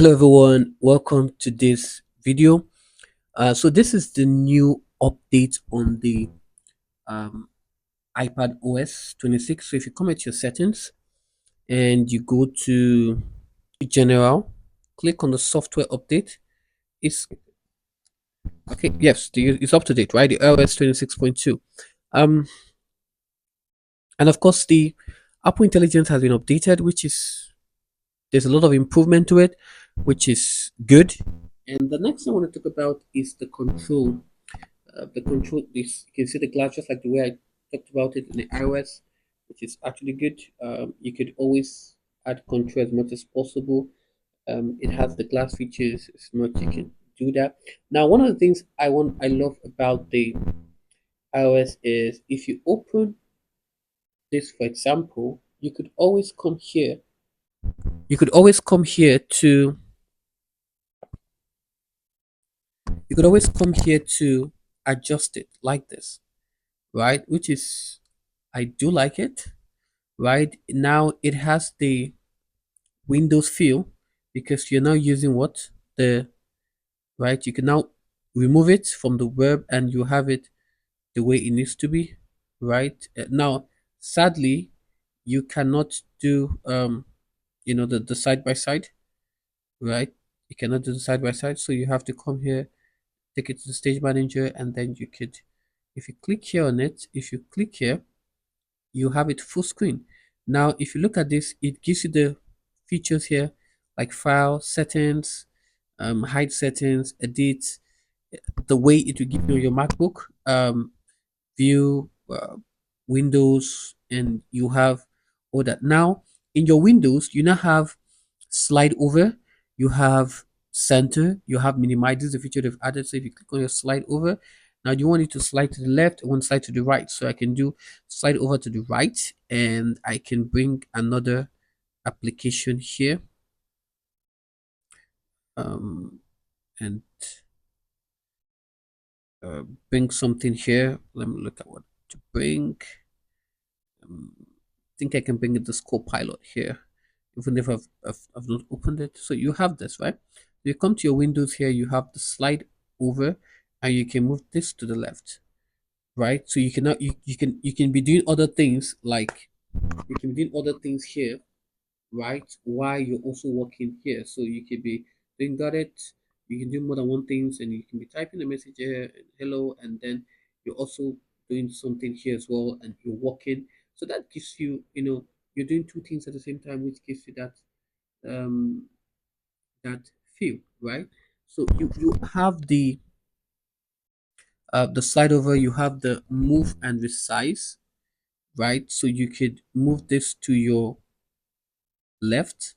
Hello everyone, welcome to this video. So this is the new update on the um, iPad OS 26. So if you come at your settings and you go to general, click on the software update. It's okay. Yes, it's up to date, right? The iOS 26.2. Um, and of course the Apple Intelligence has been updated, which is there's a lot of improvement to it, which is good. And the next thing I want to talk about is the control. The control, this you can see the glass just like the way I talked about it in the iOS, which is actually good. You could always add control as much as possible. It has the glass features as much you can do that. Now, one of the things I love about the iOS is if you open this, for example, You could always come here to you could always come here to adjust it like this, right? Which is I do like it. Right now it has the Windows feel because you're now using what the right. You can now remove it from the verb and you have it the way it needs to be. Right now, sadly, you cannot do the side by side. Right, you cannot do the side by side, so you have to come here, take it to the stage manager, and then you could, if you click here on it, if you click here you have it full screen. Now, if you look at this, it gives you the features here like file settings, hide settings, edit, the way it will give you your MacBook, view, Windows, and you have all that. Now, in your Windows, you now have slide over, you have center, you have minimize. This is the feature they've added. So if you click on your slide over, now you want it to slide to the left, I want slide to the right. So I can do slide over to the right, and I can bring another application here, um, and uh, bring something here. Let me look at what to bring. I think I can bring it this Copilot here, even if I've not opened it. So you have this, right? You come to your Windows here, you have the slide over, and you can move this to the left, right? So you cannot you can be doing other things like you can be doing other things here, right? While you're also working here. So you can be doing got it, you can do more than one things, and you can be typing a message here and hello, and then you're also doing something here as well, and you're working. So that gives you, you're doing two things at the same time, which gives you um that feel, right? So you have the slide over, you have the move and resize, right? So you could move this to your left,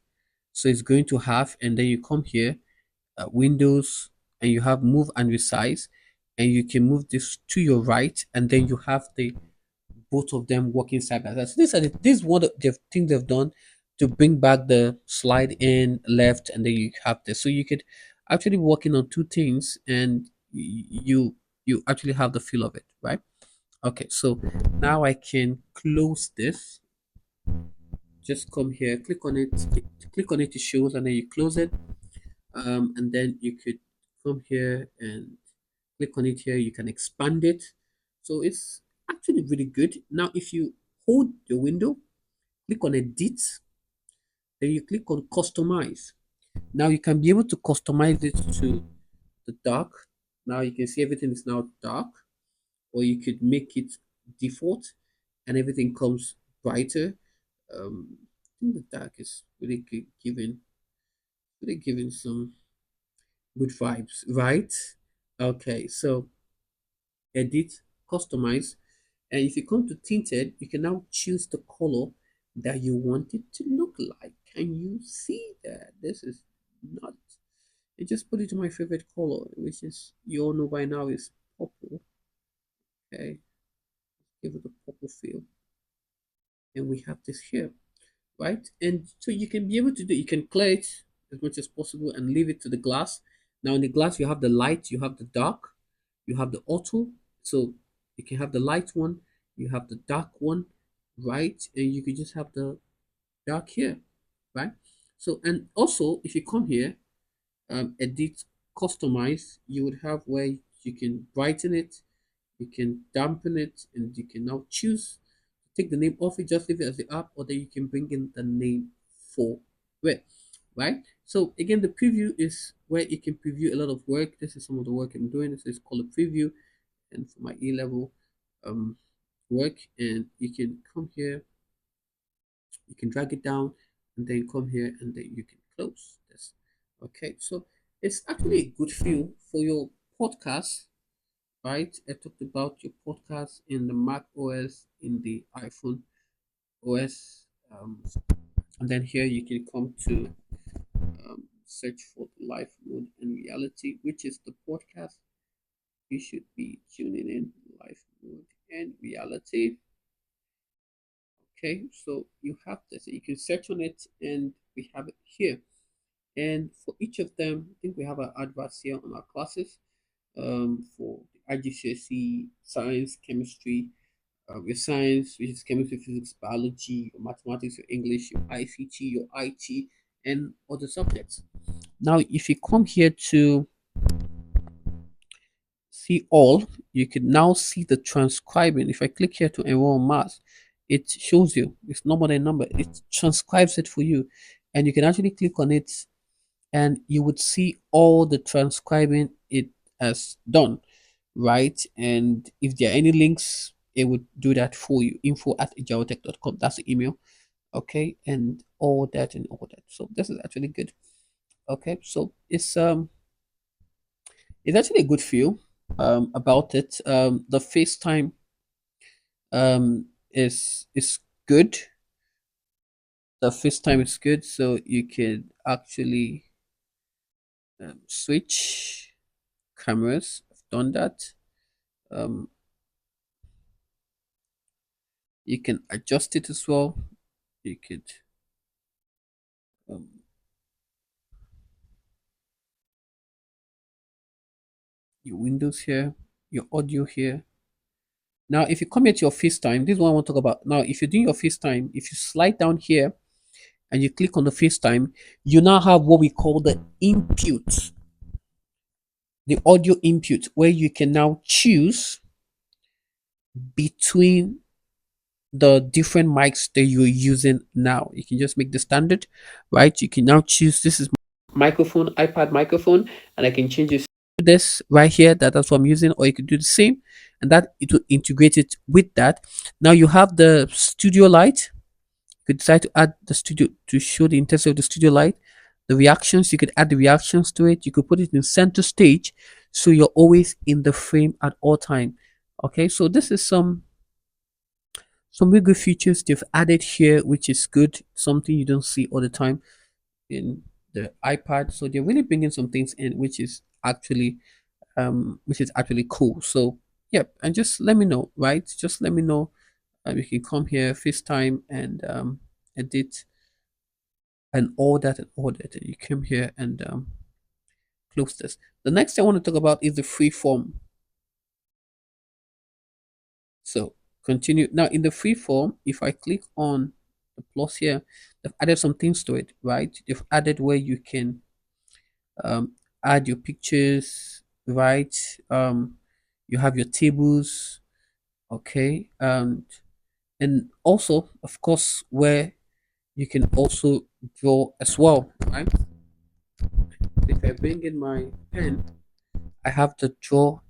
so it's going to have, and then you come here, Windows, and you have move and resize, and you can move this to your right, and then you have the both of them working side by side. So this is one of the things they've done to bring back the slide in left, and then you have this, so you could actually working on two things, and you actually have the feel of it, right? Okay, so now I can close this. Just come here, click on it, it shows, and then you close it. And then you could come here and click on it here, you can expand it. So it's actually really good. Now if you hold the window, click on edit, then you click on customize. Now you can be able to customize it to the dark. Now you can see everything is now dark, or you could make it default and everything comes brighter. I think the dark is really giving some good vibes, right? Okay, so edit, customize, and if you come to tinted, you can now choose the color that you want it to look like. Can you see that? This is not. I just put it to my favorite color, which is, you all know by now, is purple. Okay, give it a purple feel, and we have this here, right? And so you can be able to do, you can clear it as much as possible and leave it to the glass. Now in the glass, you have the light, you have the dark, you have the auto. So you can have the light one, you have the dark one, right? And you can just have the dark here, right? So, and also if you come here, edit, customize, you would have where you can brighten it, you can dampen it, and you can now choose to take the name off it, just leave it as the app, or then you can bring in the name for it, right? So again, the preview is where you can preview a lot of work. This is some of the work I'm doing. This is called a preview, and for my E-level um, work, and you can come here, you can drag it down, and then come here, and then you can close this. Okay, so it's actually a good feel for your podcast, right? I talked about your podcast in the Mac OS, in the iPhone OS, and then here you can come to search for live mode and reality, which is the podcast you should be tuning in. Live mode and reality. Okay, so you have this. You can search on it, and we have it here. And for each of them, I think we have our adverts here on our classes. For the IGCSE, science, chemistry, your science, which is chemistry, physics, biology, your mathematics, your English, your ICT, your IT, and other subjects. Now, if you come here to see all, you can now see the transcribing. If I click here to enroll in math, it shows you it's number and number. It transcribes it for you, and you can actually click on it, and you would see all the transcribing it has done, right? And if there are any links, it would do that for you. info@ajarotech.com. That's the email. Okay, and all that and all that. So this is actually good. Okay, so it's actually a good feel about it. The FaceTime is good. The FaceTime is good, so you can actually switch cameras. I've done that. Um, you can adjust it as well. You could um, your windows here, your audio here. Now, if you come here to your FaceTime, this is what I want to talk about. Now, if you're doing your FaceTime, if you slide down here and you click on the FaceTime, you now have what we call the input, the audio input, where you can now choose between the different mics that you're using now. You can just make the standard, right? You can now choose this is microphone, iPad microphone, and I can change this right here. That's what I'm using, or you could do the same, and that it will integrate it with that. Now you have the studio light. You could decide to add the studio to show the intensity of the studio light. The reactions, you could add the reactions to it. You could put it in center stage, so you're always in the frame at all time. Okay, so this is some really good features they've added here, which is good. Something you don't see all the time in the iPad. So they're really bringing some things in, which is actually cool. So yep, and just let me know, right? Just let me know. You can come here, FaceTime, and edit and all that and all that. You come here and close this. The next thing I want to talk about is the free form. So continue now in the free form. If I click on the plus here, they've added some things to it, right? They've added where you can um, add your pictures, right? You have your tables, okay, and also, of course, where you can also draw as well, right? If I bring in my pen, I have the draw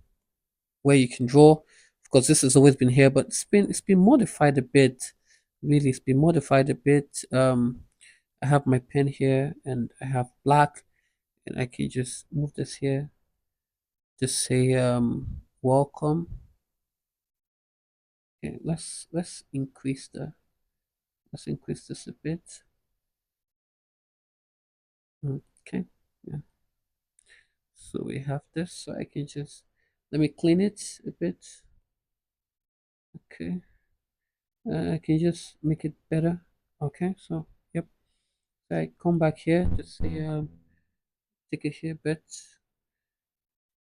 where you can draw. Of course, this has always been here, but it's been modified a bit. Really, it's been modified a bit. I have my pen here, and I have black, and I can just move this here. Just say welcome. Okay, let's increase this a bit. Okay, yeah. So we have this. So I can just let me clean it a bit. Okay, I can just make it better. Okay, so yep. So I come back here. Just say take it here a bit.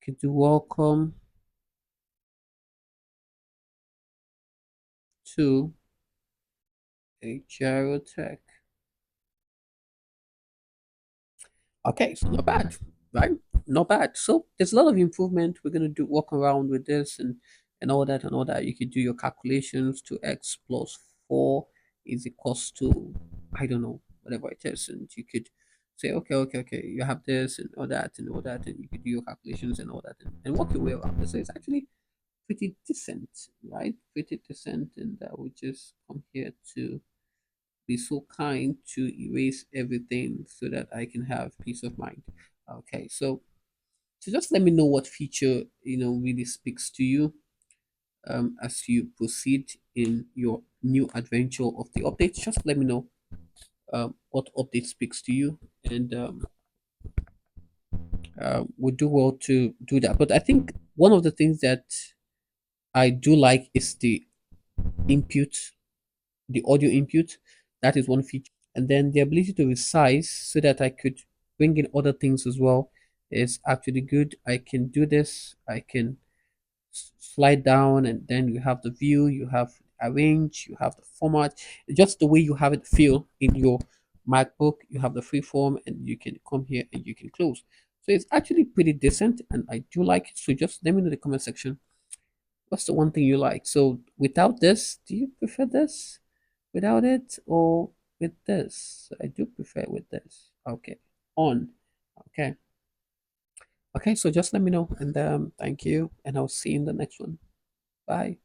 Can do welcome to Ajiro Tech. Okay, so not bad. right? Not bad. So there's a lot of improvement. We're gonna do walk around with this and all that and all that. You could do your calculations to x plus 4 is equals to, I don't know, whatever it is, and you could say okay, you have this and all that, and you could do your calculations and all that, and work your way around this. So it's actually pretty decent, right? Pretty decent, and we just come here to be so kind to erase everything so that I can have peace of mind. Okay, so just let me know what feature really speaks to you as you proceed in your new adventure of the updates. Just let me know what update speaks to you, and we do well to do that. But I think one of the things that I do like is the input, the audio input. That is one feature, and then the ability to resize so that I could bring in other things as well is actually good. I can do this. I can slide down, and then you have the view, you have arrange, you have the format, just the way you have it feel in your MacBook. You have the free form, and you can come here and you can close. So it's actually pretty decent, and I do like it. So just let me know in the comment section what's the one thing you like. So without this, do you prefer this without it or with this? I do prefer it with this. Okay, on. Okay. Okay, so just let me know, and thank you, and I'll see you in the next one. Bye.